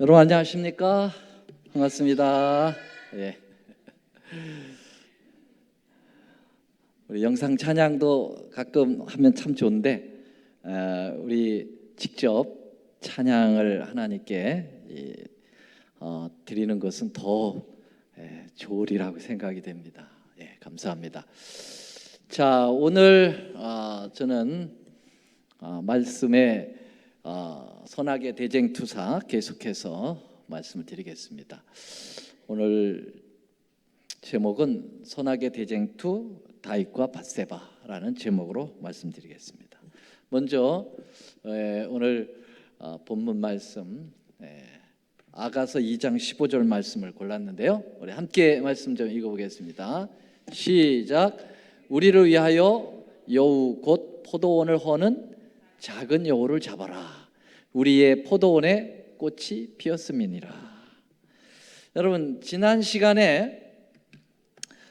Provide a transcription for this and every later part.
여러분 안녕하십니까? 반갑습니다. 예. 우리 영상 찬양도 가끔 하면 참 좋은데 우리 직접 찬양을 하나님께 드리는 것은 더 좋으리라고 생각이 됩니다. 예, 감사합니다. 자, 오늘 저는 말씀에 선악의 대쟁투사 계속해서 말씀을 드리겠습니다. 오늘 제목은 선악의 대쟁투 다윗과 밧세바라는 제목으로 말씀드리겠습니다. 먼저 오늘 본문 말씀 아가서 2장 15절 말씀을 골랐는데요. 우리 함께 말씀 좀 읽어보겠습니다. 시작. 우리를 위하여 여우 곧 포도원을 허는 작은 여우를 잡아라. 우리의 포도원에 꽃이 피었음이니라. 여러분, 지난 시간에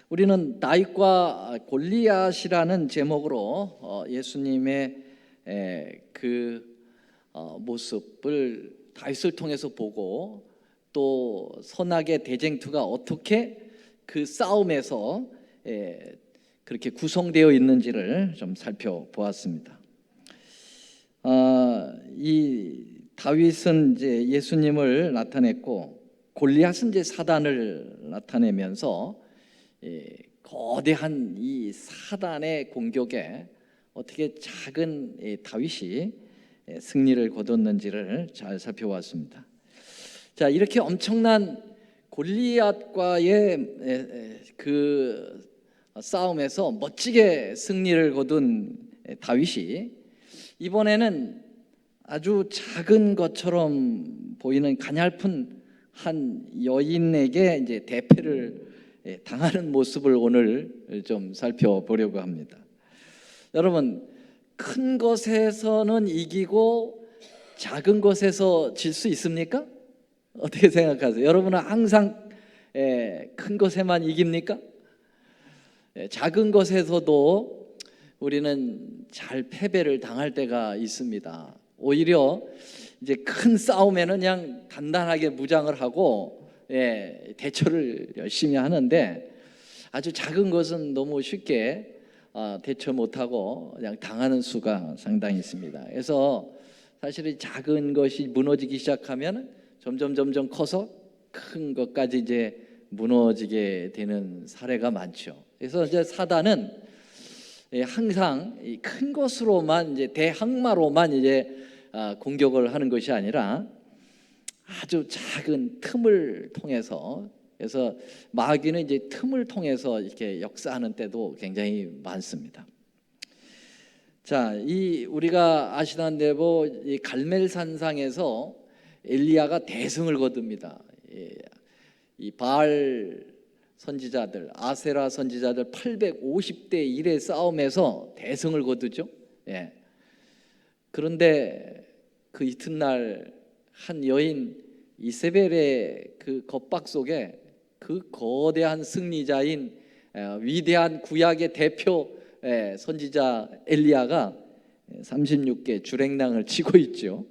우리는 다윗과 골리앗이라는 제목으로 예수님의 그 모습을 다윗을 통해서 보고 또 선악의 대쟁투가 어떻게 그 싸움에서 그렇게 구성되어 있는지를 좀 살펴보았습니다. 이 다윗은 이제 예수님을 나타냈고 골리앗은 이제 사단을 나타내면서 거대한 이 사단의 공격에 어떻게 작은 다윗이 승리를 거뒀는지를 잘 살펴봤습니다. 자, 이렇게 엄청난 골리앗과의 그 싸움에서 멋지게 승리를 거둔 다윗이 이번에는 아주 작은 것처럼 보이는 가냘픈 한 여인에게 이제 대패를 당하는 모습을 오늘 좀 살펴보려고 합니다. 여러분, 큰 것에서는 이기고 작은 것에서 질 수 있습니까? 어떻게 생각하세요? 여러분은 항상 큰 것에만 이깁니까? 작은 것에서도 우리는 잘 패배를 당할 때가 있습니다. 오히려 이제 큰 싸움에는 그냥 단단하게 무장을 하고 대처를 열심히 하는데 아주 작은 것은 너무 쉽게 대처 못하고 그냥 당하는 수가 상당히 있습니다. 그래서 사실 작은 것이 무너지기 시작하면 점점 커서 큰 것까지 이제 무너지게 되는 사례가 많죠. 그래서 이제 사단은 항상 큰 것으로만 이제 대항마로만 이제 공격을 하는 것이 아니라 아주 작은 틈을 통해서, 그래서 마귀는 이제 틈을 통해서 이렇게 역사하는 때도 굉장히 많습니다. 자, 이 우리가 아시는 대로 이 갈멜산상에서 엘리야가 대승을 거둡니다. 이 바알 선지자들, 아세라 선지자들 850대 1의 싸움에서 대승을 거두죠. 그런데 그 이튿날 한 여인 이세벨의 그 겁박 속에 그 거대한 승리자인 위대한 구약의 대표 선지자 엘리야가 36개 주랭랑을 치고 있죠.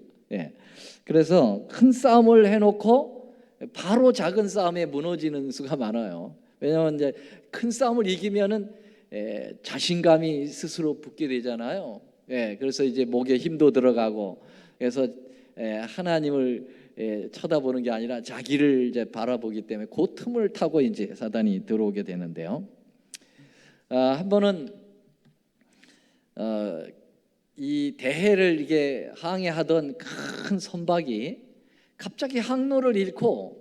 그래서 큰 싸움을 해놓고 바로 작은 싸움에 무너지는 수가 많아요. 왜냐하면 이제 큰 싸움을 이기면은 자신감이 스스로 붙게 되잖아요. 그래서 이제 목에 힘도 들어가고, 그래서 하나님을 쳐다보는 게 아니라 자기를 이제 바라보기 때문에 그 틈을 타고 이제 사단이 들어오게 되는데요. 한 번은 이 대해를 이게 항해하던 큰 선박이 갑자기 항로를 잃고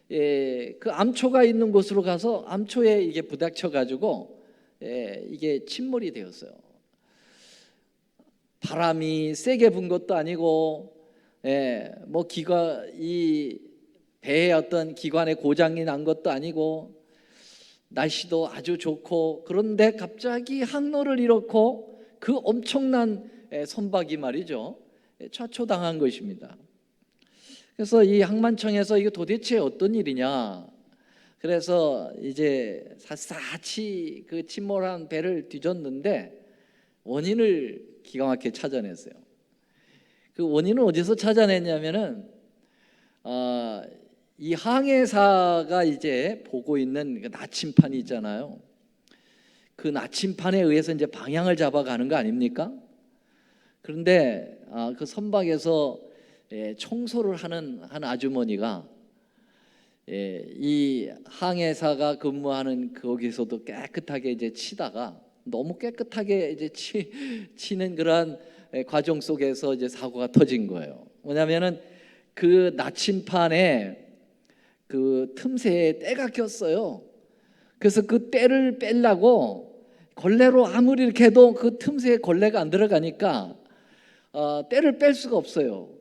그 암초가 있는 곳으로 가서 암초에 이게 부닥쳐 가지고 이게 침몰이 되었어요. 바람이 세게 분 것도 아니고 뭐 이 배에 어떤 기관에 고장이 난 것도 아니고 날씨도 아주 좋고, 그런데 갑자기 항로를 잃었고 그 엄청난 선박이 말이죠, 좌초당한 것입니다. 그래서 이 항만청에서 이거 도대체 어떤 일이냐, 그래서 이제 샅샅이 그 침몰한 배를 뒤졌는데 원인을 기가 막히게 찾아냈어요. 그 원인은 어디서 찾아냈냐면은 이 항해사가 이제 보고 있는 그 나침판이 있잖아요. 그 나침판에 의해서 이제 방향을 잡아가는 거 아닙니까? 그런데 그 선박에서 청소를 하는 한 아주머니가 이 항해사가 근무하는 거기서도 깨끗하게 이제 치다가 너무 깨끗하게 이제 치는 그러한 과정 속에서 이제 사고가 터진 거예요. 뭐냐면은 그 나침판에 그 틈새에 때가 꼈어요. 그래서 그 때를 빼려고 걸레로 아무리 이렇게 해도 그 틈새에 걸레가 안 들어가니까 때를 뺄 수가 없어요.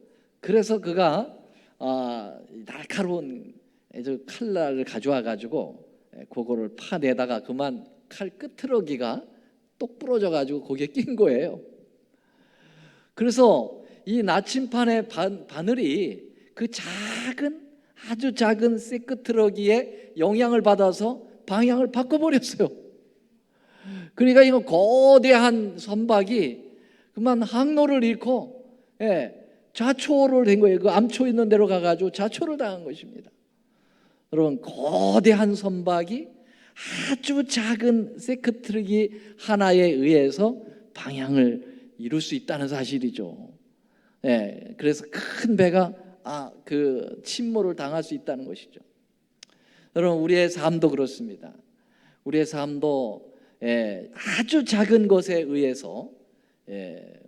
그래서 그가 날카로운 칼날을 가져와 가지고 그거를 파내다가 그만 칼 끝트러기가 똑 부러져 가지고 거기에 낀 거예요. 그래서 이 나침판의 바늘이 그 아주 작은 쇠끝트러기에 영향을 받아서 방향을 바꿔버렸어요. 그러니까 이거 거대한 선박이 그만 항로를 잃고 좌초를 된 거예요. 그 암초 있는 데로 가가지고 좌초를 당한 것입니다. 여러분, 거대한 선박이 아주 작은 쇠끝트러기 하나에 의해서 방향을 이룰 수 있다는 사실이죠. 그래서 큰 배가 그 침몰을 당할 수 있다는 것이죠. 여러분, 우리의 삶도 그렇습니다. 우리의 삶도 아주 작은 것에 의해서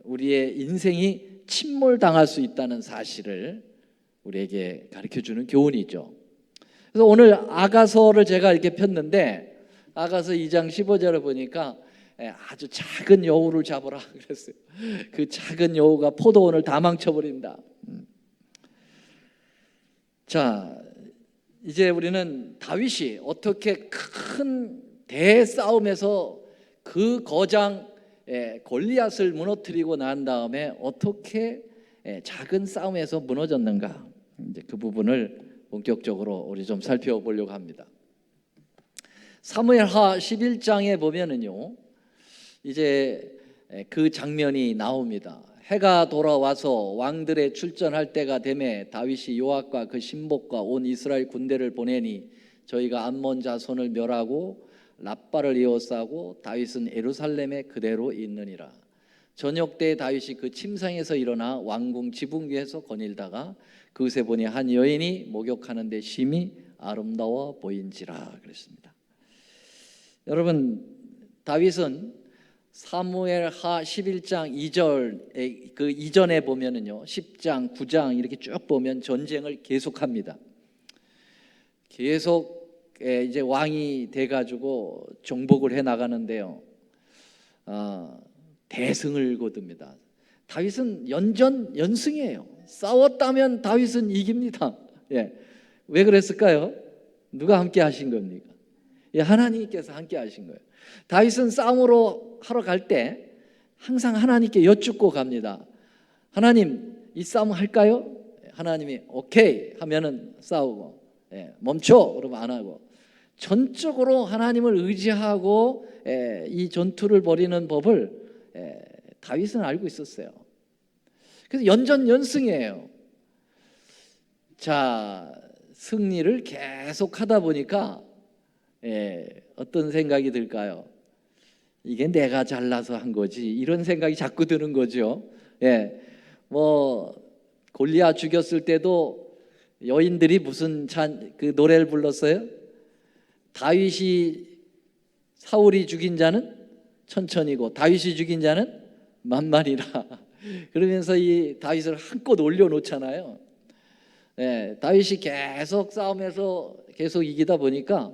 우리의 인생이 침몰당할 수 있다는 사실을 우리에게 가르쳐주는 교훈이죠. 그래서 오늘 아가서를 제가 이렇게 폈는데 아가서 2장 15절을 보니까 아주 작은 여우를 잡으라 그랬어요. 그 작은 여우가 포도원을 다 망쳐버린다. 자, 이제 우리는 다윗이 어떻게 큰 대싸움에서 그 거장 골리앗을 무너뜨리고 난 다음에 어떻게 작은 싸움에서 무너졌는가, 이제 그 부분을 본격적으로 우리 좀 살펴보려고 합니다. 사무엘하 11장에 보면은요, 이제 그 장면이 나옵니다. 해가 돌아와서 왕들의 출전할 때가 되매 다윗이 요압과 그 신복과 온 이스라엘 군대를 보내니 저희가 암몬 자손을 멸하고 랍바를 에워싸고 다윗은 예루살렘에 그대로 있느니라. 저녁 때 다윗이 그 침상에서 일어나 왕궁 지붕 위에서 거닐다가 그곳에 보니 한 여인이 목욕하는데 심히 아름다워 보인지라 그랬습니다. 여러분, 다윗은 사무엘하 11장 2절 그 이전에 보면은요, 10장, 9장 이렇게 쭉 보면 전쟁을 계속합니다. 계속 이제 왕이 돼가지고 정복을 해 나가는데요, 대승을 거둡니다. 다윗은 연승이에요. 싸웠다면 다윗은 이깁니다. 왜 그랬을까요? 누가 함께 하신 겁니까? 하나님께서 함께 하신 거예요. 다윗은 싸움으로 하러 갈 때 항상 하나님께 여쭙고 갑니다. 하나님, 이 싸움 할까요? 하나님이 오케이 하면은 싸우고, 멈춰 그러면 안 하고, 전적으로 하나님을 의지하고 이 전투를 벌이는 법을 다윗은 알고 있었어요. 그래서 연전연승이에요. 자, 승리를 계속 하다 보니까 어떤 생각이 들까요? 이게 내가 잘나서 한 거지, 이런 생각이 자꾸 드는 거죠. 뭐 골리앗 죽였을 때도 여인들이 무슨 그 노래를 불렀어요? 다윗이 사울이 죽인 자는 천천히고 다윗이 죽인 자는 만만이라. 그러면서 이 다윗을 한껏 올려놓잖아요. 다윗이 계속 싸움에서 계속 이기다 보니까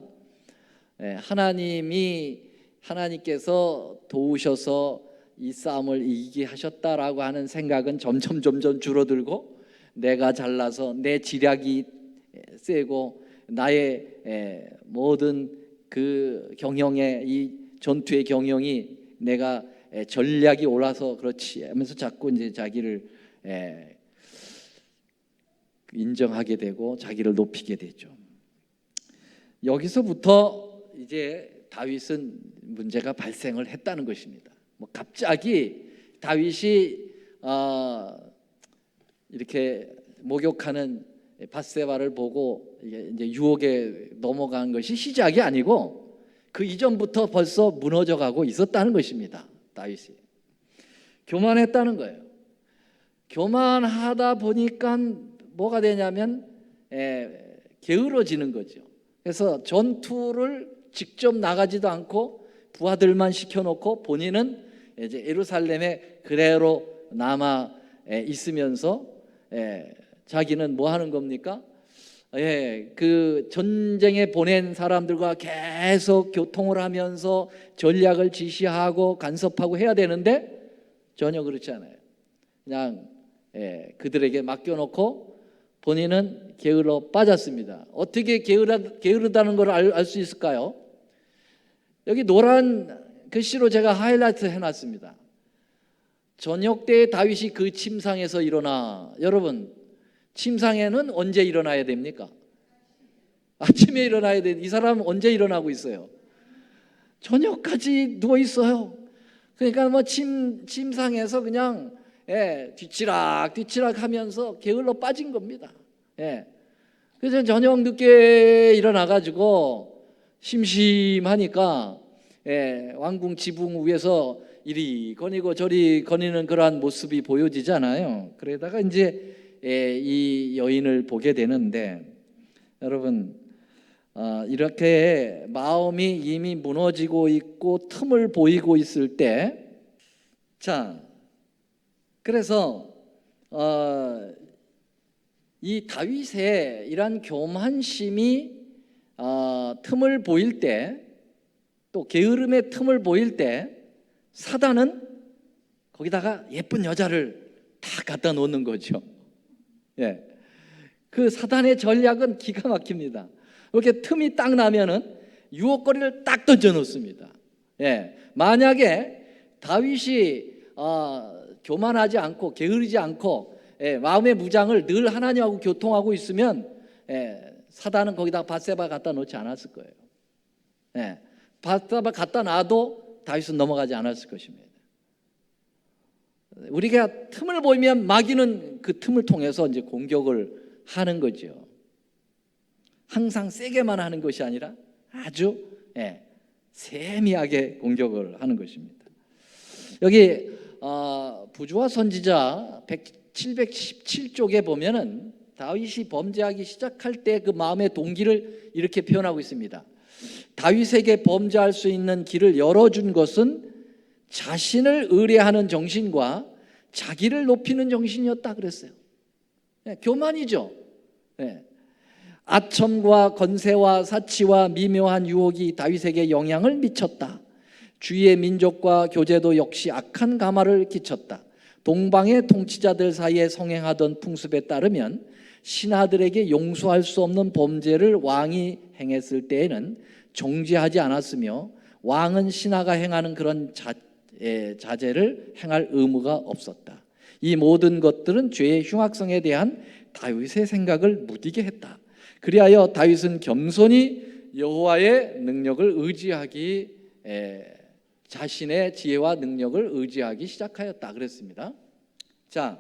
하나님께서 도우셔서 이 싸움을 이기게 하셨다라고 하는 생각은 점점 줄어들고, 내가 잘나서 내 지략이 세고 나의 모든 그 경영의 이 전투의 경영이 내가 전략이 올라서 그렇지 하면서 자꾸 이제 자기를 인정하게 되고 자기를 높이게 되죠. 여기서부터 이제 다윗은 문제가 발생을 했다는 것입니다. 뭐 갑자기 다윗이 이렇게 목욕하는 밧세바를 보고 이제 유혹에 넘어간 것이 시작이 아니고 그 이전부터 벌써 무너져가고 있었다는 것입니다. 다윗이 교만했다는 거예요. 교만하다 보니까 뭐가 되냐면 게으러지는 거죠. 그래서 전투를 직접 나가지도 않고 부하들만 시켜놓고 본인은 이제 예루살렘에 그대로 남아 있으면서 자기는 뭐 하는 겁니까? 그 전쟁에 보낸 사람들과 계속 교통을 하면서 전략을 지시하고 간섭하고 해야 되는데 전혀 그렇지 않아요. 그냥 그들에게 맡겨놓고 본인은 게을러 빠졌습니다. 어떻게 게으르다는 걸 알 수 있을까요? 여기 노란 글씨로 제가 하이라이트 해놨습니다. 저녁 때 다윗이 그 침상에서 일어나. 여러분, 침상에는 언제 일어나야 됩니까? 아침에 일어나야 돼. 이 사람은 언제 일어나고 있어요? 저녁까지 누워 있어요. 그러니까 뭐 침상에서 그냥 뒤치락 하면서 게을러 빠진 겁니다. 그래서 저녁 늦게 일어나가지고 심심하니까 왕궁 지붕 위에서 이리 거니고 저리 거니는 그러한 모습이 보여지잖아요. 그러다가 이제 이 여인을 보게 되는데, 여러분 이렇게 마음이 이미 무너지고 있고 틈을 보이고 있을 때, 자 그래서 이 다윗의 이런 교만심이 틈을 보일 때, 또 게으름의 틈을 보일 때 사단은 거기다가 예쁜 여자를 다 갖다 놓는 거죠. 그 사단의 전략은 기가 막힙니다. 이렇게 틈이 딱 나면은 유혹거리를 딱 던져 놓습니다. 만약에 다윗이 교만하지 않고 게으르지 않고 마음의 무장을 늘 하나님하고 교통하고 있으면 사단은 거기다 밧세바 갖다 놓지 않았을 거예요. 밧세바 갖다 놔도 다윗은 넘어가지 않았을 것입니다. 우리가 틈을 보이면 마귀는 그 틈을 통해서 이제 공격을 하는 거죠. 항상 세게만 하는 것이 아니라 아주 세미하게 공격을 하는 것입니다. 여기 부조와 선지자 717쪽에 보면은 다윗이 범죄하기 시작할 때 그 마음의 동기를 이렇게 표현하고 있습니다. 다윗에게 범죄할 수 있는 길을 열어준 것은 자신을 의뢰하는 정신과 자기를 높이는 정신이었다 그랬어요. 교만이죠. 아첨과 건세와 사치와 미묘한 유혹이 다윗에게 영향을 미쳤다. 주위의 민족과 교제도 역시 악한 가마를 끼쳤다. 동방의 통치자들 사이에 성행하던 풍습에 따르면 신하들에게 용서할 수 없는 범죄를 왕이 행했을 때에는 정죄하지 않았으며, 왕은 신하가 행하는 그런 자제를 행할 의무가 없었다. 이 모든 것들은 죄의 흉악성에 대한 다윗의 생각을 무디게 했다. 그리하여 다윗은 겸손히 여호와의 능력을 의지하기, 자신의 지혜와 능력을 의지하기 시작하였다 그랬습니다. 자,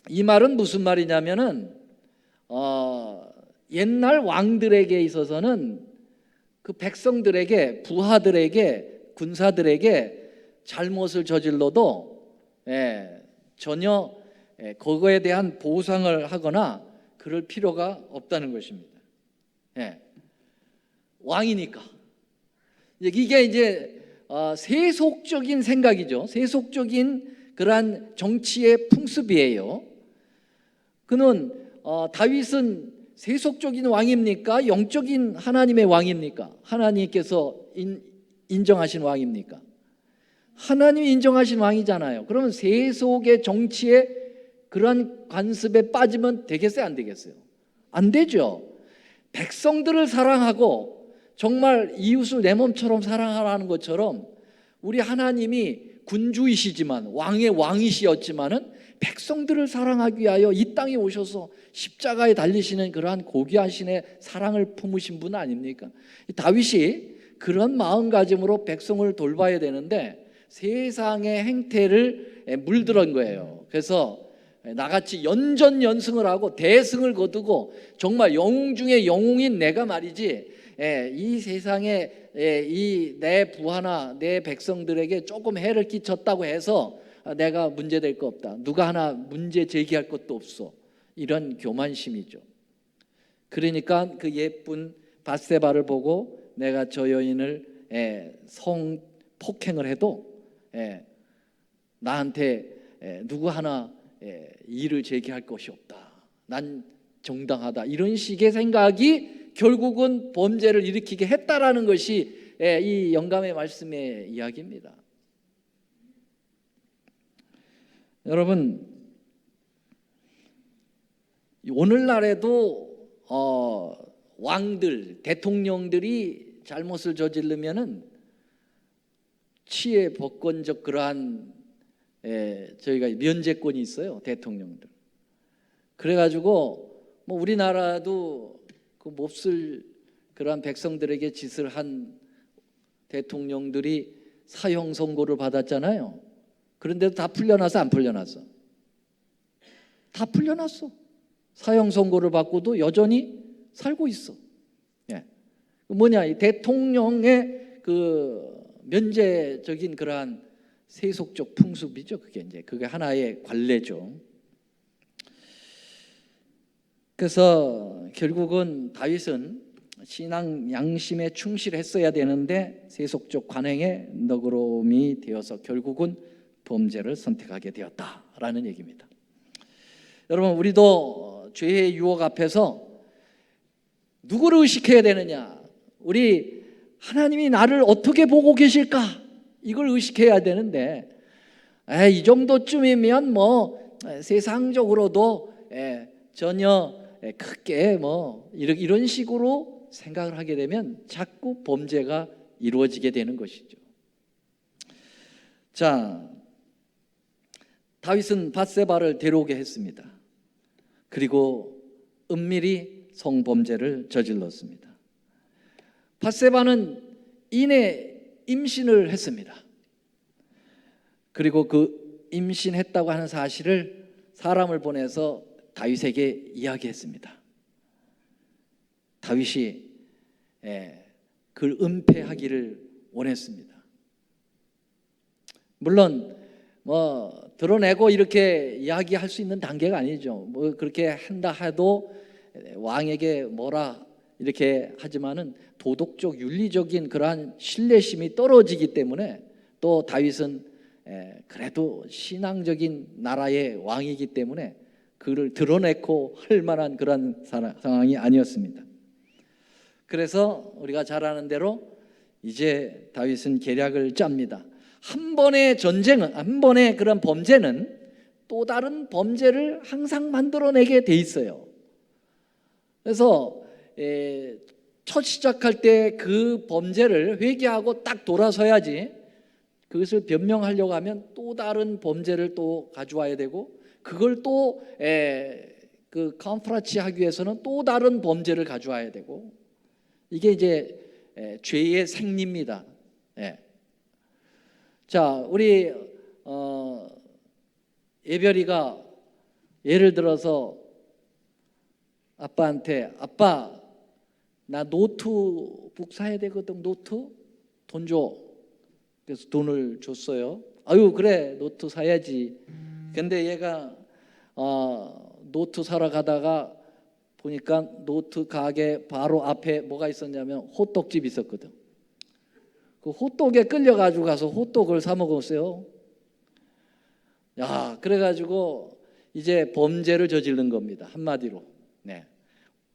이 말은 무슨 말이냐면은 옛날 왕들에게 있어서는 그 백성들에게, 부하들에게, 군사들에게 잘못을 저질러도 전혀 그거에 대한 보상을 하거나 그럴 필요가 없다는 것입니다. 왕이니까. 이게 이제 세속적인 생각이죠. 세속적인 그러한 정치의 풍습이에요. 그는 다윗은 세속적인 왕입니까? 영적인 하나님의 왕입니까? 하나님께서 인정하신 왕입니까? 하나님이 인정하신 왕이잖아요. 그러면 세속의 정치에 그러한 관습에 빠지면 되겠어요? 안 되겠어요? 안 되죠. 백성들을 사랑하고 정말 이웃을 내 몸처럼 사랑하라는 것처럼 우리 하나님이 군주이시지만, 왕의 왕이시었지만은 백성들을 사랑하기 위하여 이 땅에 오셔서 십자가에 달리시는 그러한 고귀한 신의 사랑을 품으신 분 아닙니까? 다윗이 그런 마음가짐으로 백성을 돌봐야 되는데 세상의 행태를 물들은 거예요. 그래서 나같이 연전연승을 하고 대승을 거두고 정말 영웅 중에 영웅인 내가 말이지, 이 세상에 이 내 부하나 내 백성들에게 조금 해를 끼쳤다고 해서 내가 문제될 거 없다, 누가 하나 문제 제기할 것도 없어, 이런 교만심이죠. 그러니까 그 예쁜 밧세바를 보고 내가 저 여인을 성폭행을 해도 나한테 누구 하나 이의를 제기할 것이 없다, 난 정당하다, 이런 식의 생각이 결국은 범죄를 일으키게 했다라는 것이 이 영감의 말씀의 이야기입니다. 여러분, 오늘날에도 왕들, 대통령들이 잘못을 저지르면은 치해 법권적 그러한 저희가 면제권이 있어요, 대통령들. 그래가지고 뭐 우리나라도 그 몹쓸 그러한 백성들에게 짓을 한 대통령들이 사형 선고를 받았잖아요. 그런데도 다 풀려나서 안 풀려났어? 다 풀려났어. 사형 선고를 받고도 여전히 살고 있어. 뭐냐, 이 대통령의 그 면제적인 그러한 세속적 풍습이죠. 그게 하나의 관례죠. 그래서 결국은 다윗은 신앙 양심에 충실했어야 되는데 세속적 관행에 너그러움이 되어서 결국은 범죄를 선택하게 되었다라는 얘기입니다. 여러분, 우리도 죄의 유혹 앞에서 누구를 의식해야 되느냐? 우리 하나님이 나를 어떻게 보고 계실까? 이걸 의식해야 되는데, 이 정도쯤이면 뭐 세상적으로도 전혀 크게 뭐 이런 식으로 생각을 하게 되면 자꾸 범죄가 이루어지게 되는 것이죠. 자, 다윗은 밧세바를 데려오게 했습니다. 그리고 은밀히 성범죄를 저질렀습니다. 밧세바는 이내 임신을 했습니다. 그리고 그 임신했다고 하는 사실을 사람을 보내서 다윗에게 이야기했습니다. 다윗이 그를 은폐하기를 원했습니다. 물론 뭐 드러내고 이렇게 이야기할 수 있는 단계가 아니죠. 뭐 그렇게 한다 해도 왕에게 뭐라 이렇게 하지만은 도덕적 윤리적인 그러한 신뢰심이 떨어지기 때문에, 또 다윗은 그래도 신앙적인 나라의 왕이기 때문에 그를 드러내고 할 만한 그런 상황이 아니었습니다. 그래서 우리가 잘 아는 대로 이제 다윗은 계략을 짭니다. 한 번의 전쟁은, 한 번의 그런 범죄는 또 다른 범죄를 항상 만들어내게 돼 있어요. 그래서 첫 시작할 때 그 범죄를 회개하고 딱 돌아서야지, 그것을 변명하려고 하면 또 다른 범죄를 또 가져와야 되고, 그걸 또 그 컴프라치 하기 위해서는 또 다른 범죄를 가져와야 되고, 이게 이제 죄의 생리입니다. 자, 우리 예별이가 예를 들어서 아빠한테, 아빠 나 노트북 사야 되거든, 노트 돈 줘. 그래서 돈을 줬어요. 아유 그래, 노트 사야지. 근데 얘가 노트 사러 가다가 보니까 노트 가게 바로 앞에 뭐가 있었냐면 호떡집 있었거든. 그 호떡에 끌려가지고 가서 호떡을 사 먹었어요. 야, 그래가지고 이제 범죄를 저지른 겁니다, 한마디로.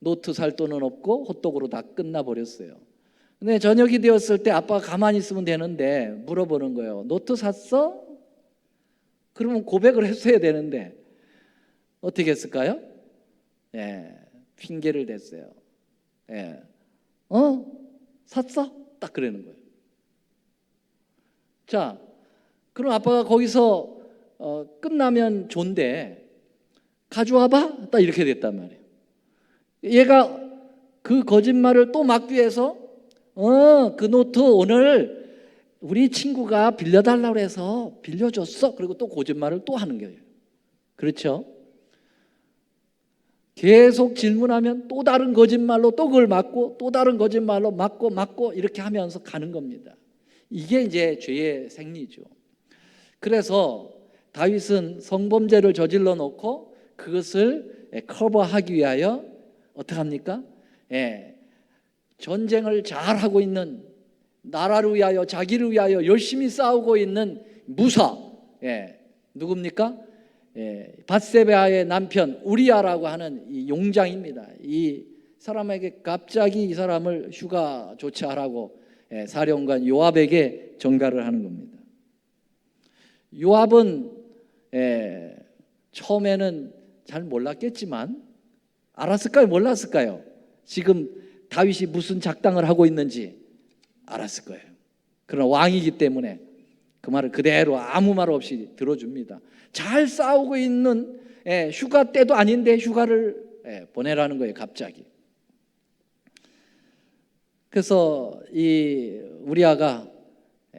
노트 살 돈은 없고 호떡으로 다 끝나버렸어요. 근데 저녁이 되었을 때 아빠가 가만히 있으면 되는데 물어보는 거예요. 노트 샀어? 그러면 고백을 했어야 되는데 어떻게 했을까요? 핑계를 댔어요. 샀어? 딱 그러는 거예요. 자, 그럼 아빠가 거기서 끝나면 좋은데 가져와봐? 딱 이렇게 됐단 말이에요. 얘가 그 거짓말을 또 막기 위해서 그 노트 오늘 우리 친구가 빌려달라고 해서 빌려줬어. 그리고 또 거짓말을 또 하는 거예요. 그렇죠? 계속 질문하면 또 다른 거짓말로 또 그걸 맞고 또 다른 거짓말로 맞고 이렇게 하면서 가는 겁니다. 이게 이제 죄의 생리죠. 그래서 다윗은 성범죄를 저질러 놓고 그것을 커버하기 위하여 어떻게 합니까? 전쟁을 잘하고 있는, 나라를 위하여 자기를 위하여 열심히 싸우고 있는 무사, 누굽니까? 밧세바의 남편 우리아라고 하는 이 용장입니다. 이 사람에게 갑자기 이 사람을 휴가 조치하라고 사령관 요압에게 전가를 하는 겁니다. 요압은 처음에는 잘 몰랐겠지만, 알았을까요? 몰랐을까요? 지금 다윗이 무슨 작당을 하고 있는지 알았을 거예요. 그러나 왕이기 때문에 그 말을 그대로 아무 말 없이 들어줍니다. 잘 싸우고 있는 휴가 때도 아닌데 휴가를 보내라는 거예요, 갑자기. 그래서 이 우리아가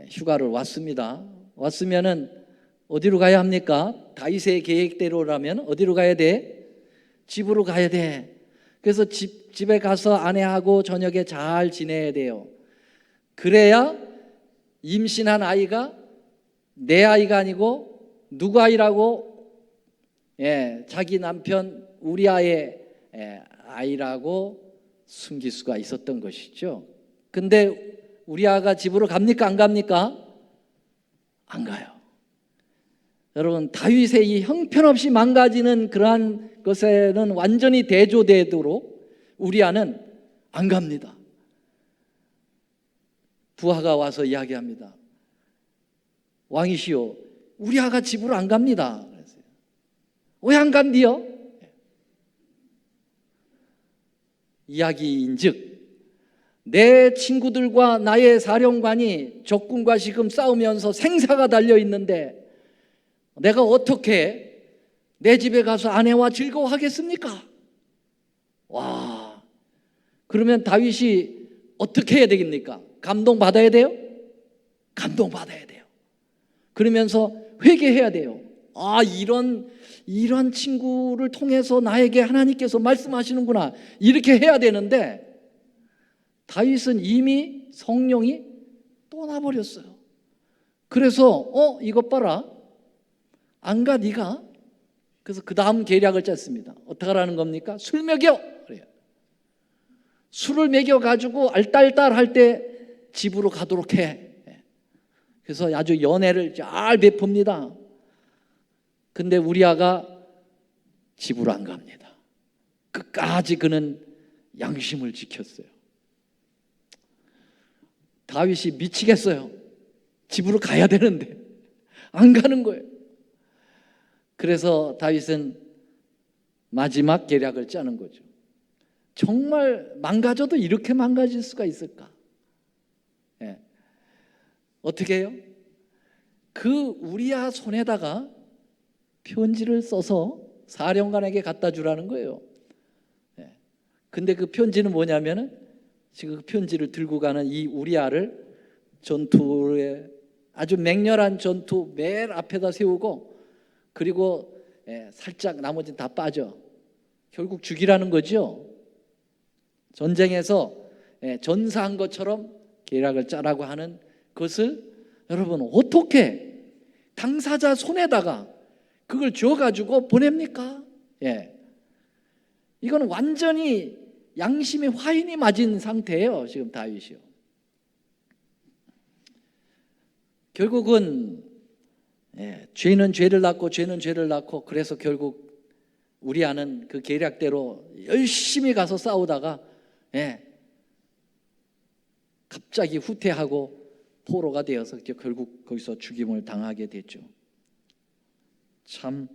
휴가를 왔습니다. 왔으면은 어디로 가야 합니까? 다윗의 계획대로라면 어디로 가야 돼? 집으로 가야 돼. 그래서 집에 가서 아내하고 저녁에 잘 지내야 돼요. 그래야 임신한 아이가 내 아이가 아니고 누구 아이라고? 자기 남편 우리아의 아이라고 숨길 수가 있었던 것이죠. 근데 우리아가 집으로 갑니까? 안 갑니까? 안 가요. 여러분, 다윗의 이 형편없이 망가지는 그러한 것에는 완전히 대조되도록 우리아는 안 갑니다. 부하가 와서 이야기합니다. 왕이시오, 우리아가 집으로 안 갑니다. 왜 안 간디요? 이야기인즉 내 친구들과 나의 사령관이 적군과 지금 싸우면서 생사가 달려 있는데 내가 어떻게 내 집에 가서 아내와 즐거워하겠습니까? 와, 그러면 다윗이 어떻게 해야 되겠습니까? 감동받아야 돼요? 감동받아야 돼요. 그러면서 회개해야 돼요. 아, 이런 친구를 통해서 나에게 하나님께서 말씀하시는구나, 이렇게 해야 되는데 다윗은 이미 성령이 떠나버렸어요. 그래서 이것 봐라, 안 가 네가? 그래서 그 다음 계략을 짰습니다. 어떻게 하라는 겁니까? 술 먹여! 그래요. 술을 먹여가지고 알딸딸 할 때 집으로 가도록 해. 그래서 아주 연애를 잘 베풉니다. 근데 우리아가 집으로 안 갑니다. 끝까지 그는 양심을 지켰어요. 다윗이 미치겠어요. 집으로 가야 되는데 안 가는 거예요. 그래서 다윗은 마지막 계략을 짜는 거죠. 정말 망가져도 이렇게 망가질 수가 있을까? 어떻게 해요? 그 우리아 손에다가 편지를 써서 사령관에게 갖다 주라는 거예요. 근데 그 편지는 뭐냐면은 지금 그 편지를 들고 가는 이 우리아를 전투에 아주 맹렬한 전투 맨 앞에다 세우고, 그리고 살짝 나머지는 다 빠져. 결국 죽이라는 거죠. 전쟁에서 전사한 것처럼 계략을 짜라고 하는 것을 여러분 어떻게 당사자 손에다가 그걸 줘가지고 보냅니까? 이거는 완전히 양심의 화인이 맞은 상태예요, 지금 다윗이요. 결국은 죄는 죄를 낳고 죄는 죄를 낳고, 그래서 결국 우리아는 그 계략대로 열심히 가서 싸우다가 갑자기 후퇴하고 포로가 되어서 결국 거기서 죽임을 당하게 됐죠. 참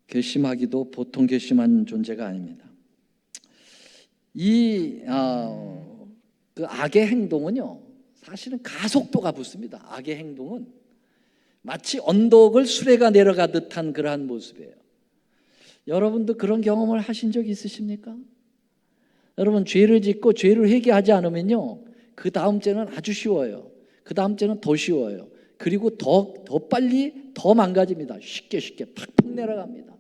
괘씸하기도 보통 괘씸한 존재가 아닙니다. 그 악의 행동은요, 사실은 가속도가 붙습니다. 악의 행동은 마치 언덕을 수레가 내려가듯 한 그러한 모습이에요. 여러분도 그런 경험을 하신 적 있으십니까? 여러분, 죄를 짓고 죄를 회개하지 않으면요, 그 다음 죄는 아주 쉬워요. 그 다음 죄는 더 쉬워요. 그리고 더 빨리 더 망가집니다. 쉽게 팍팍 내려갑니다.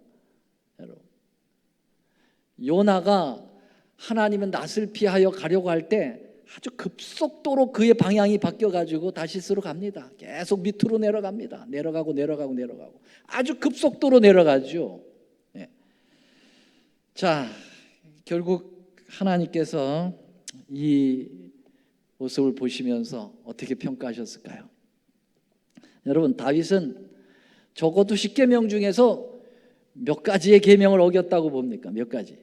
여러분, 요나가 하나님은 낯을 피하여 가려고 할 때 아주 급속도로 그의 방향이 바뀌어가지고 다시스로 갑니다. 계속 밑으로 내려갑니다. 내려가고 아주 급속도로 내려가죠. 예. 자, 결국 하나님께서 이 모습을 보시면서 어떻게 평가하셨을까요? 여러분, 다윗은 적어도 10계명 중에서 몇 가지의 계명을 어겼다고 봅니까? 몇 가지?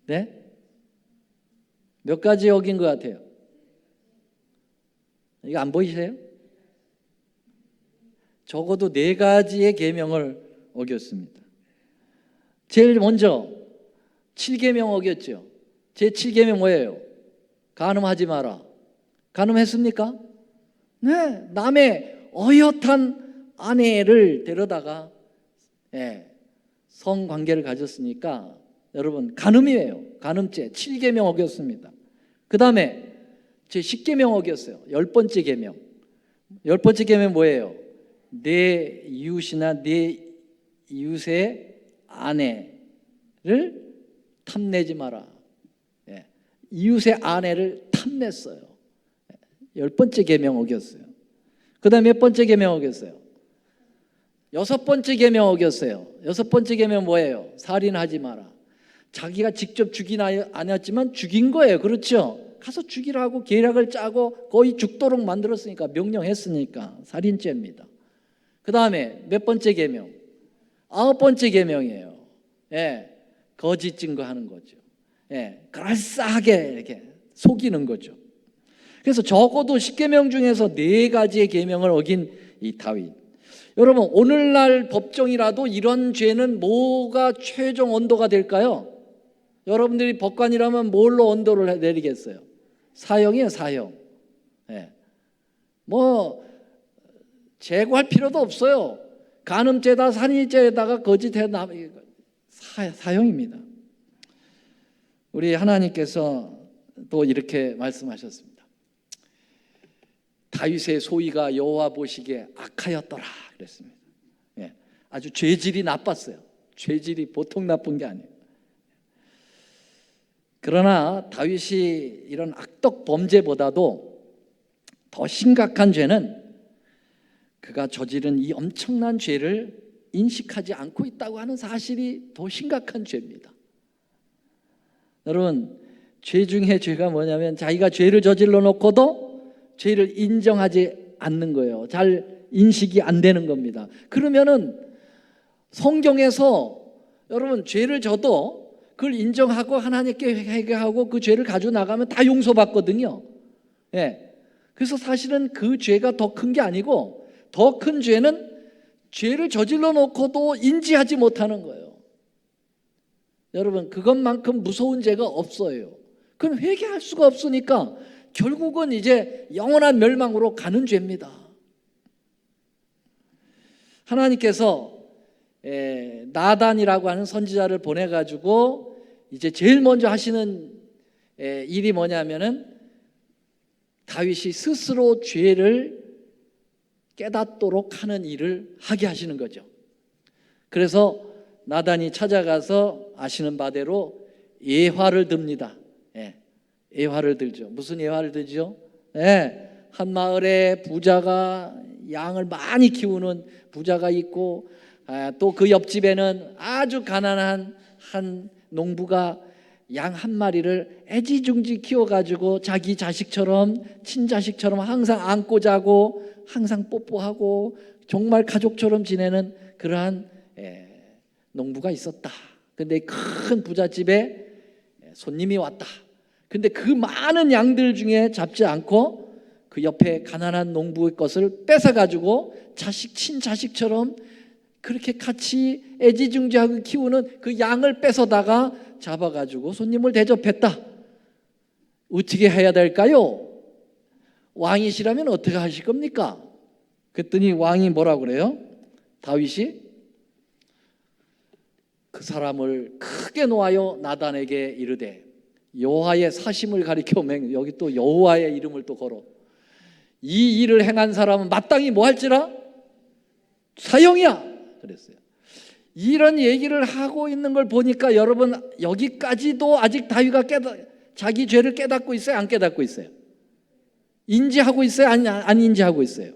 네? 몇 가지 어긴 것 같아요? 이거 안 보이세요? 적어도 4가지의 계명을 어겼습니다. 제일 먼저 7계명 어겼죠. 제 7계명 뭐예요? 간음하지 마라. 간음했습니까? 네, 남의 어엿한 아내를 데려다가 성관계를 가졌으니까 여러분, 간음이에요. 간음죄 7계명 어겼습니다. 그 다음에 제 10계명 어겼어요. 10번째 계명. 10번째 계명 뭐예요? 내 이웃이나 내 이웃의 아내를 탐내지 마라. 이웃의 아내를 탐냈어요. 10번째 계명 어겼어요. 그 다음에 몇 번째 계명 어겼어요? 6번째 계명 어겼어요. 6번째 계명 뭐예요? 살인하지 마라. 자기가 직접 죽인 아니었지만 죽인 거예요. 그렇죠? 가서 죽이라고 계략을 짜고 거의 죽도록 만들었으니까, 명령했으니까 살인죄입니다. 그 다음에 몇 번째 계명? 9번째 계명이에요. 거짓 증거하는 거죠. 그럴싸하게 이렇게 속이는 거죠. 그래서 적어도 10계명 중에서 4가지의 계명을 어긴 이 다윗. 여러분, 오늘날 법정이라도 이런 죄는 뭐가 최종 언도가 될까요? 여러분들이 법관이라면 뭘로 언도를 내리겠어요? 사형이에요, 사형. 뭐 제고할 필요도 없어요. 간음죄다, 살인죄에다가 거짓해 사형입니다. 우리 하나님께서 또 이렇게 말씀하셨습니다. 다윗의 소위가 여호와 보시기에 악하였더라 그랬습니다. 아주 죄질이 나빴어요. 죄질이 보통 나쁜 게 아니에요. 그러나 다윗이 이런 악덕 범죄보다도 더 심각한 죄는 그가 저지른 이 엄청난 죄를 인식하지 않고 있다고 하는 사실이 더 심각한 죄입니다. 여러분, 죄 중에 죄가 뭐냐면 자기가 죄를 저질러 놓고도 죄를 인정하지 않는 거예요. 잘 인식이 안 되는 겁니다. 그러면은 성경에서 여러분, 죄를 져도 그걸 인정하고 하나님께 회개하고 그 죄를 가지고 나가면 다 용서받거든요. 그래서 사실은 그 죄가 더 큰 게 아니고, 더 큰 죄는 죄를 저질러 놓고도 인지하지 못하는 거예요. 여러분, 그것만큼 무서운 죄가 없어요. 그건 회개할 수가 없으니까 결국은 이제 영원한 멸망으로 가는 죄입니다. 하나님께서 나단이라고 하는 선지자를 보내가지고 이제 제일 먼저 하시는 일이 뭐냐면은 다윗이 스스로 죄를 깨닫도록 하는 일을 하게 하시는 거죠. 그래서 나단이 찾아가서 아시는 바대로 예화를 듭니다. 예화를 들죠. 무슨 예화를 들죠? 한 마을에 부자가 양을 많이 키우는 부자가 있고, 또 그 옆집에는 아주 가난한 한 농부가 양 한 마리를 애지중지 키워가지고 자기 자식처럼, 친자식처럼 항상 안고 자고 항상 뽀뽀하고 정말 가족처럼 지내는 그러한 농부가 있었다. 근데 큰 부잣집에 손님이 왔다. 근데 그 많은 양들 중에 잡지 않고 그 옆에 가난한 농부의 것을 뺏어가지고 자식, 친자식처럼 그렇게 같이 애지중지하고 키우는 그 양을 뺏어다가 잡아가지고 손님을 대접했다. 어떻게 해야 될까요? 왕이시라면 어떻게 하실 겁니까? 그랬더니 왕이 뭐라고 그래요? 다윗이 그 사람을 크게 놓아요 나단에게 이르되, 여호와의 사심을 가리켜 여기 또 여호와의 이름을 또 걸어, 이 일을 행한 사람은 마땅히 뭐 할지라? 사형이야. 그랬어요. 이런 얘기를 하고 있는 걸 보니까 여러분, 여기까지도 아직 다윗가 자기 죄를 깨닫고 있어요? 안 깨닫고 있어요? 인지하고 있어요? 안 인지하고 있어요?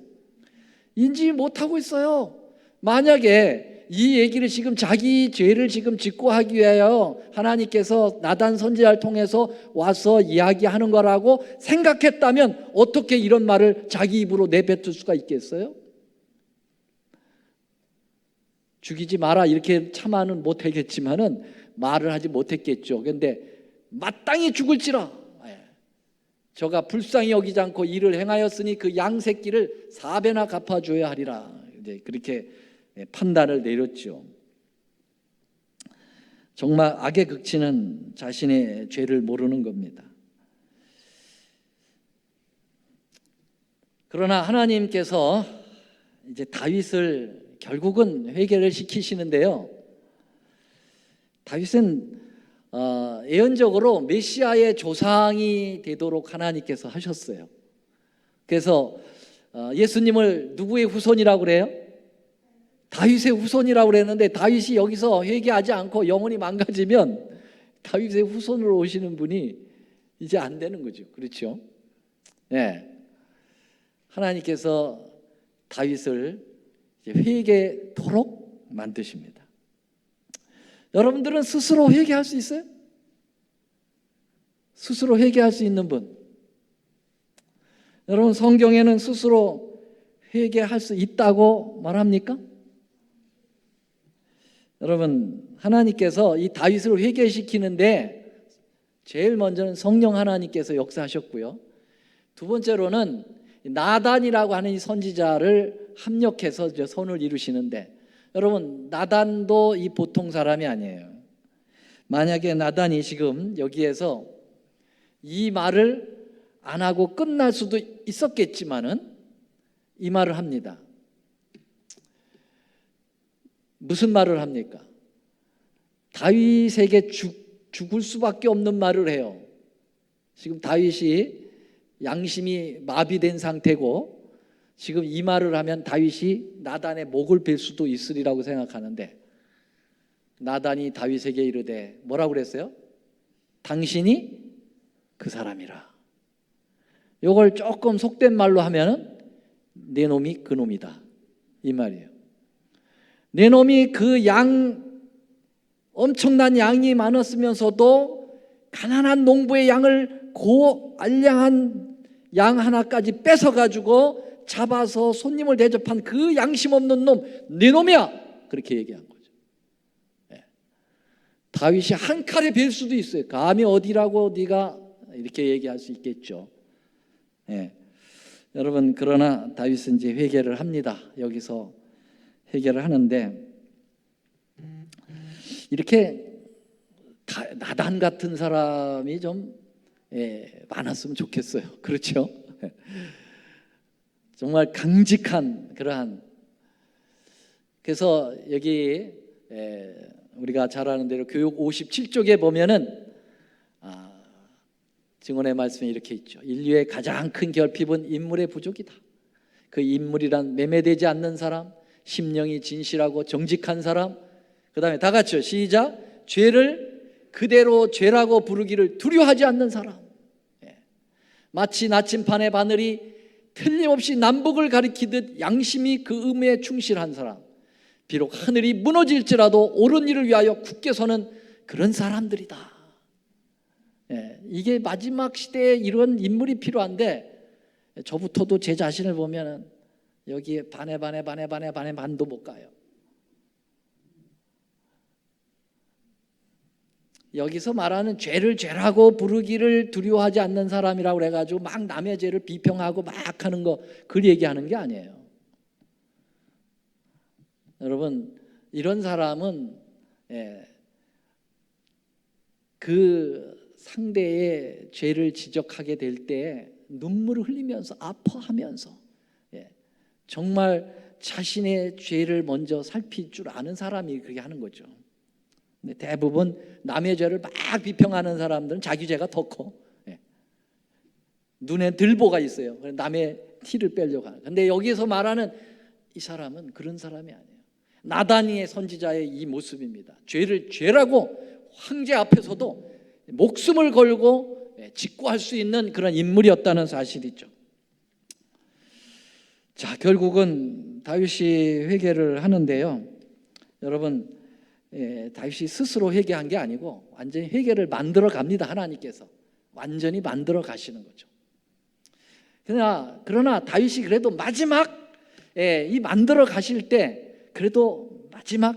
인지 못하고 있어요. 만약에 이 얘기를 지금 자기 죄를 지금 짓고 하기 위하여 하나님께서 나단 선지자를 통해서 와서 이야기하는 거라고 생각했다면 어떻게 이런 말을 자기 입으로 내뱉을 수가 있겠어요? 죽이지 마라 이렇게 참아는 못하겠지만은 말을 하지 못했겠죠. 그런데 마땅히 죽을지라 저가 불쌍히 여기지 않고 이를 행하였으니 그 양 새끼를 4배나 갚아줘야 하리라. 이제 그렇게 판단을 내렸죠. 정말 악의 극치는 자신의 죄를 모르는 겁니다. 그러나 하나님께서 이제 다윗을 결국은 회개를 시키시는데요. 다윗은 예언적으로 메시아의 조상이 되도록 하나님께서 하셨어요. 그래서 예수님을 누구의 후손이라고 그래요? 다윗의 후손이라고 그랬는데 다윗이 여기서 회개하지 않고 영혼이 망가지면 다윗의 후손으로 오시는 분이 이제 안 되는 거죠. 그렇죠? 네. 하나님께서 다윗을 회개토록 만드십니다. 여러분들은 스스로 회개할 수 있어요? 스스로 회개할 수 있는 분? 여러분, 성경에는 스스로 회개할 수 있다고 말합니까? 여러분, 하나님께서 이 다윗을 회개시키는데 제일 먼저는 성령 하나님께서 역사하셨고요. 두 번째로는 나단이라고 하는 이 선지자를 합력해서 선을 이루시는데, 여러분, 나단도 이 보통 사람이 아니에요. 만약에 나단이 지금 여기에서 이 말을 안 하고 끝날 수도 있었겠지만은 이 말을 합니다. 무슨 말을 합니까? 다윗에게 죽을 수밖에 없는 말을 해요. 지금 다윗이 양심이 마비된 상태고 지금 이 말을 하면 다윗이 나단의 목을 벨 수도 있으리라고 생각하는데, 나단이 다윗에게 이르되 뭐라고 그랬어요? 당신이 그 사람이라. 이걸 조금 속된 말로 하면은 내 놈이 그 놈이다 이 말이에요. 내 놈이 그 엄청난 양이 많았으면서도 가난한 농부의 양을 알량한 양 하나까지 뺏어가지고 잡아서 손님을 대접한 그 양심 없는 놈, 네 놈이야, 그렇게 얘기한 거죠. 다윗이 한 칼에 벨 수도 있어요. 감히 어디라고 네가 이렇게 얘기할 수 있겠죠. 여러분, 그러나 다윗은 이제 회개를 합니다. 여기서 회개를 하는데, 이렇게 나단 같은 사람이 좀 많았으면 좋겠어요. 그렇죠? 정말 강직한 그러한. 그래서 여기 우리가 잘 아는 대로 교육 57쪽에 보면은 증언의 말씀에 이렇게 있죠. 인류의 가장 큰 결핍은 인물의 부족이다. 그 인물이란 매매되지 않는 사람, 심령이 진실하고 정직한 사람, 그 다음에 다 같이요, 시작. 죄를 그대로 죄라고 부르기를 두려워하지 않는 사람. 마치 나침판의 바늘이 틀림없이 남북을 가리키듯 양심이 그 의무에 충실한 사람. 비록 하늘이 무너질지라도 옳은 일을 위하여 굳게 서는 그런 사람들이다. 이게 마지막 시대에 이런 인물이 필요한데, 저부터도 제 자신을 보면 여기에 반에 반도 못 가요. 여기서 말하는 죄를 죄라고 부르기를 두려워하지 않는 사람이라고 그래가지고 막 남의 죄를 비평하고 막 하는 거, 그걸 얘기하는 게 아니에요. 여러분, 이런 사람은 그 상대의 죄를 지적하게 될 때 눈물을 흘리면서 아파하면서 정말 자신의 죄를 먼저 살필 줄 아는 사람이 그렇게 하는 거죠. 근데 대부분 남의 죄를 막 비평하는 사람들은 자기 죄가 더 커. 눈에 들보가 있어요. 남의 티를 빼려고 하는. 근데 여기서 말하는 이 사람은 그런 사람이 아니에요. 나단이의 선지자의 이 모습입니다. 죄를 죄라고 황제 앞에서도 목숨을 걸고 직고할 수 있는 그런 인물이었다는 사실이죠. 자, 결국은 다윗이 회개를 하는데요. 여러분, 다윗이 스스로 회개한 게 아니고 완전히 회개를 만들어 갑니다. 하나님께서 완전히 만들어 가시는 거죠. 그러나 다윗이 그래도 마지막 이 만들어 가실 때 그래도 마지막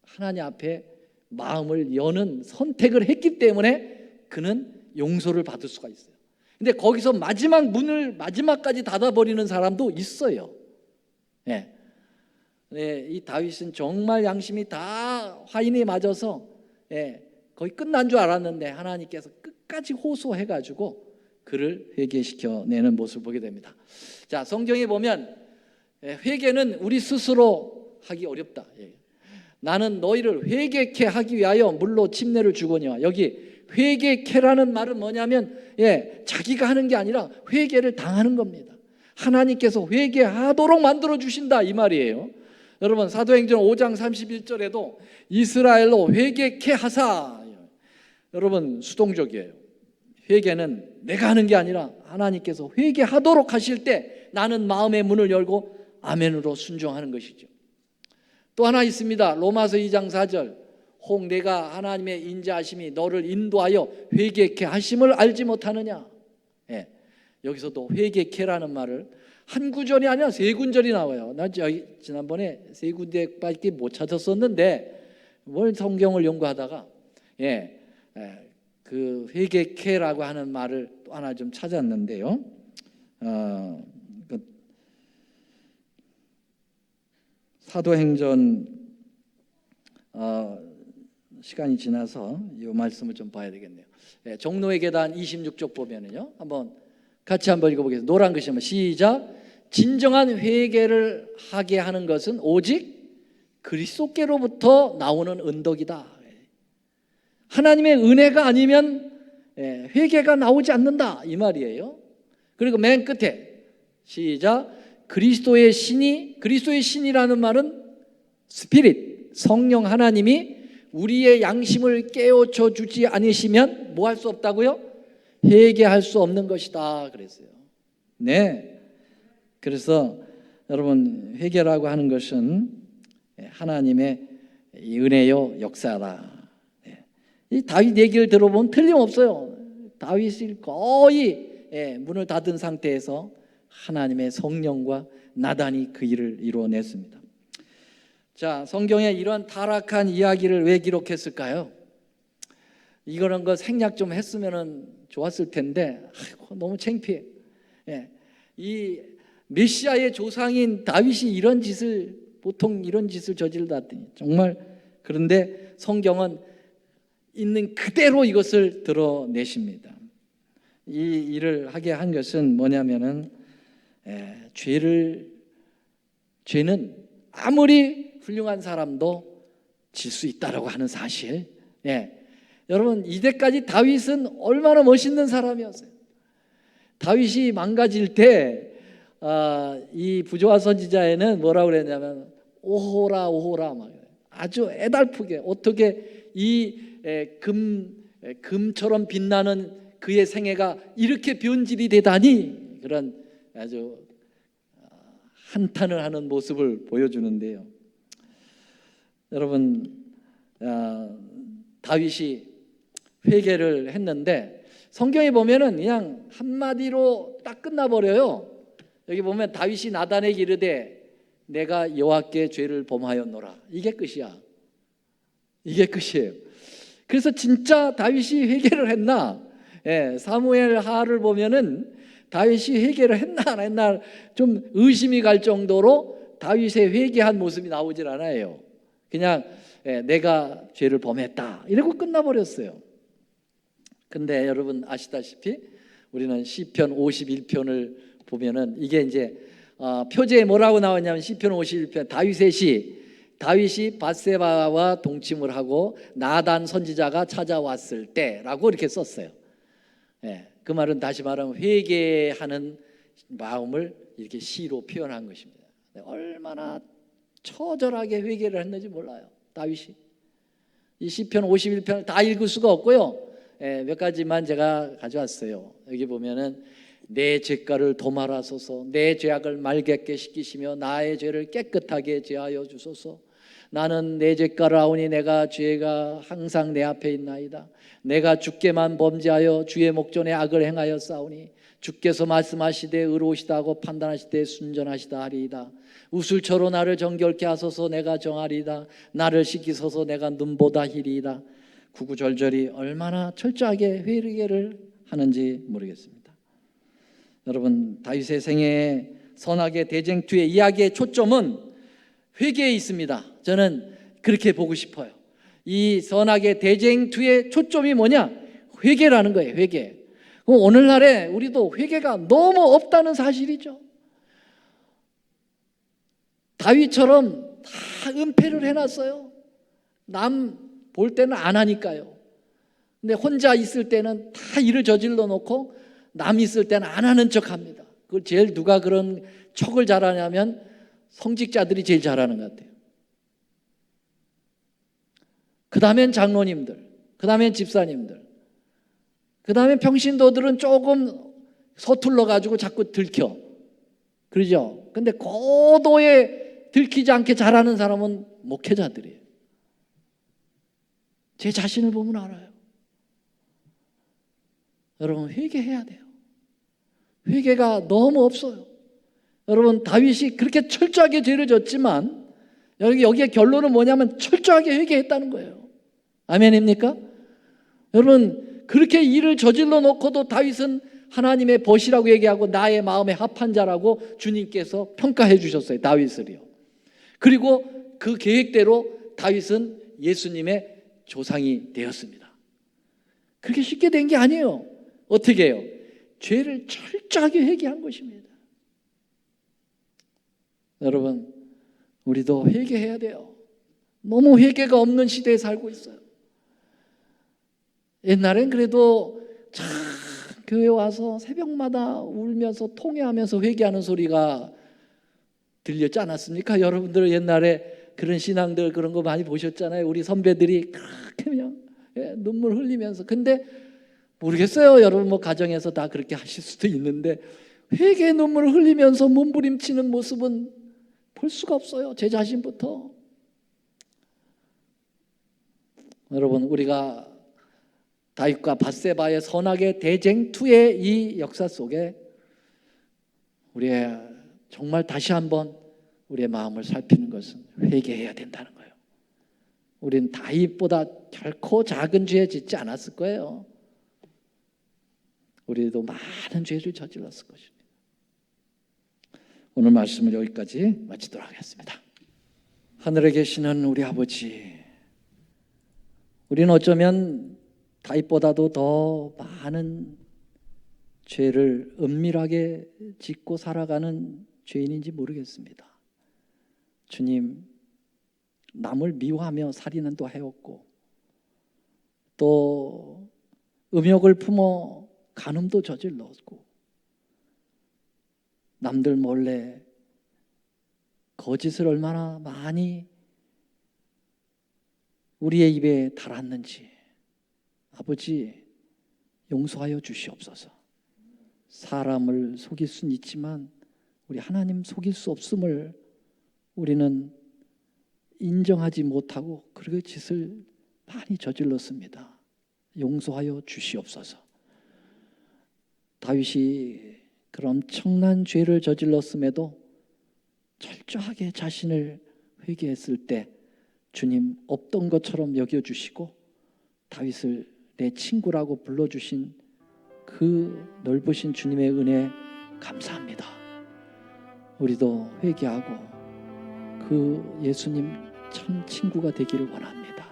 하나님 앞에 마음을 여는 선택을 했기 때문에 그는 용서를 받을 수가 있어요. 근데 거기서 마지막 문을 마지막까지 닫아버리는 사람도 있어요. 이 다윗은 정말 양심이 다 화인이 맞아서 거의 끝난 줄 알았는데 하나님께서 끝까지 호소해가지고 그를 회개시켜내는 모습을 보게 됩니다. 자, 성경에 보면 회개는 우리 스스로 하기 어렵다. 나는 너희를 회개케 하기 위하여 물로 침례를 주거니와, 여기 회개케라는 말은 뭐냐면 자기가 하는 게 아니라 회개를 당하는 겁니다. 하나님께서 회개하도록 만들어 주신다 이 말이에요. 여러분, 사도행전 5장 31절에도 이스라엘로 회개케 하사, 여러분 수동적이에요. 회개는 내가 하는 게 아니라 하나님께서 회개하도록 하실 때 나는 마음의 문을 열고 아멘으로 순종하는 것이죠. 또 하나 있습니다. 로마서 2장 4절, 혹 내가 하나님의 인자하심이 너를 인도하여 회개케 하심을 알지 못하느냐. 여기서도 회개케라는 말을 한 구절이 아니라 세 군절이 나와요. 나 지난번에 세 군데밖에 못 찾았었는데 뭘 성경을 연구하다가 그 회개케라고 하는 말을 또 하나 좀 찾았는데요. 사도행전 시간이 지나서 이 말씀을 좀 봐야 되겠네요. 종로의 계단 26쪽 보면은요, 같이 한번 읽어보겠습니다. 노란 글씨만 시작. 진정한 회개를 하게 하는 것은 오직 그리스도께로부터 나오는 은덕이다. 하나님의 은혜가 아니면 회개가 나오지 않는다 이 말이에요. 그리고 맨 끝에 시작. 그리스도의 신이라는 말은 스피릿, 성령 하나님이 우리의 양심을 깨우쳐 주지 않으시면 뭐 할 수 없다고요? 회개할 수 없는 것이다 그랬어요. 그래서 여러분, 회개라고 하는 것은 하나님의 은혜요 역사다. 이 다윗 얘기를 들어보면 틀림없어요. 다윗이 거의 문을 닫은 상태에서 하나님의 성령과 나단이 그 일을 이루어냈습니다. 자, 성경에 이런 타락한 이야기를 왜 기록했을까요? 이런 거 생략 좀 했으면 좋았을 텐데 너무 창피해. 이 메시아의 조상인 다윗이 보통 이런 짓을 저질렀더니 정말, 그런데 성경은 있는 그대로 이것을 드러내십니다. 이 일을 하게 한 것은 뭐냐면은 죄는 아무리 훌륭한 사람도 질 수 있다라고 하는 사실. 여러분, 이때까지 다윗은 얼마나 멋있는 사람이었어요. 다윗이 망가질 때 이 부조와 선지자에는 뭐라고 그랬냐면 오호라 막 아주 애달프게 어떻게 이 금처럼 빛나는 그의 생애가 이렇게 변질이 되다니, 그런 아주 한탄을 하는 모습을 보여주는데요. 여러분, 다윗이 회개를 했는데 성경에 보면은 그냥 한마디로 딱 끝나버려요. 여기 보면 다윗이 나단에게 이르되 내가 여호와께 죄를 범하였노라. 이게 끝이야. 이게 끝이에요. 그래서 진짜 다윗이 회개를 했나? 사무엘 하를 보면은 다윗이 회개를 했나 안 했나 좀 의심이 갈 정도로 다윗의 회개한 모습이 나오질 않아요. 그냥 내가 죄를 범했다 이러고 끝나버렸어요. 근데 여러분 아시다시피 우리는 시편 51편을 보면은 이게 이제 표제에 뭐라고 나왔냐면 시편 51편 다윗이 밧세바와 동침을 하고 나단 선지자가 찾아왔을 때라고 이렇게 썼어요. 그 말은 다시 말하면 회개하는 마음을 이렇게 시로 표현한 것입니다. 얼마나 처절하게 회개를 했는지 몰라요. 다윗이. 이 시편 51편을 다 읽을 수가 없고요. 몇 가지만 제가 가져왔어요. 여기 보면은 내 죄가를 도말하소서, 내 죄악을 말겠게 씻기시며 나의 죄를 깨끗하게 제하여 주소서. 나는 내 죄가를 아오니 내가 죄가 항상 내 앞에 있나이다. 내가 주께만 범죄하여 주의 목전에 악을 행하여 싸우니 주께서 말씀하시되 의로우시다 하고 판단하시되 순전하시다 하리이다. 우술초로 나를 정결케 하소서. 내가 정하리이다. 나를 씻기소서. 내가 눈보다 희리이다. 구구절절이 얼마나 철저하게 회개를 하는지 모르겠습니다. 여러분, 다윗의 생애의 선악의 대쟁투의 이야기의 초점은 회개에 있습니다. 저는 그렇게 보고 싶어요. 이 선악의 대쟁투의 초점이 뭐냐? 회개라는 거예요. 회개. 그럼 오늘날에 우리도 회개가 너무 없다는 사실이죠. 다윗처럼 다 은폐를 해놨어요. 남 볼 때는 안 하니까요. 근데 혼자 있을 때는 다 일을 저질러 놓고 남 있을 때는 안 하는 척 합니다. 그걸 제일 누가 그런 척을 잘하냐면 성직자들이 제일 잘하는 것 같아요. 그 다음엔 장로님들, 그 다음엔 집사님들, 그 다음에 평신도들은 조금 서툴러 가지고 자꾸 들켜. 그러죠? 근데 고도에 들키지 않게 잘하는 사람은 목회자들이에요. 제 자신을 보면 알아요. 여러분, 회개해야 돼요. 회개가 너무 없어요. 여러분, 다윗이 그렇게 철저하게 죄를 졌지만 여기에 결론은 뭐냐면 철저하게 회개했다는 거예요. 아멘입니까? 여러분, 그렇게 일을 저질러 놓고도 다윗은 하나님의 벗이라고 얘기하고 나의 마음에 합한 자라고 주님께서 평가해 주셨어요. 다윗을요. 그리고 그 계획대로 다윗은 예수님의 조상이 되었습니다. 그렇게 쉽게 된 게 아니에요. 어떻게 해요? 죄를 철저하게 회개한 것입니다. 여러분, 우리도 회개해야 돼요. 너무 회개가 없는 시대에 살고 있어요. 옛날엔 그래도 참 교회 와서 새벽마다 울면서 통회하면서 회개하는 소리가 들렸지 않았습니까? 여러분들 옛날에 그런 신앙들 그런 거 많이 보셨잖아요. 우리 선배들이 그렇게 그냥 눈물 흘리면서. 근데 모르겠어요. 여러분 뭐 가정에서 다 그렇게 하실 수도 있는데 회개의 눈물을 흘리면서 몸부림치는 모습은 볼 수가 없어요. 제 자신부터. 여러분, 우리가 다윗과 밧세바의 선악의 대쟁투의 이 역사 속에 우리의 정말 다시 한번 우리의 마음을 살피는 것은 회개해야 된다는 거예요. 우리는 다윗보다 결코 작은 죄 짓지 않았을 거예요. 우리도 많은 죄를 저질렀을 것입니다. 오늘 말씀을 여기까지 마치도록 하겠습니다. 하늘에 계시는 우리 아버지, 우리는 어쩌면 다윗보다도 더 많은 죄를 은밀하게 짓고 살아가는 죄인인지 모르겠습니다. 주님, 남을 미워하며 살인도 해왔고 또 음욕을 품어 간음도 저질렀고 남들 몰래 거짓을 얼마나 많이 우리의 입에 달았는지 아버지 용서하여 주시옵소서. 사람을 속일 수는 있지만 우리 하나님 속일 수 없음을 우리는 인정하지 못하고 그런 짓을 많이 저질렀습니다. 용서하여 주시옵소서. 다윗이 그런 엄청난 죄를 저질렀음에도 철저하게 자신을 회개했을 때 주님 없던 것처럼 여겨주시고 다윗을 내 친구라고 불러주신 그 넓으신 주님의 은혜 감사합니다. 우리도 회개하고 그 예수님 참 친구가 되기를 원합니다.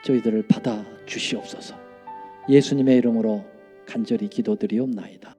저희들을 받아 주시옵소서. 예수님의 이름으로 간절히 기도드리옵나이다.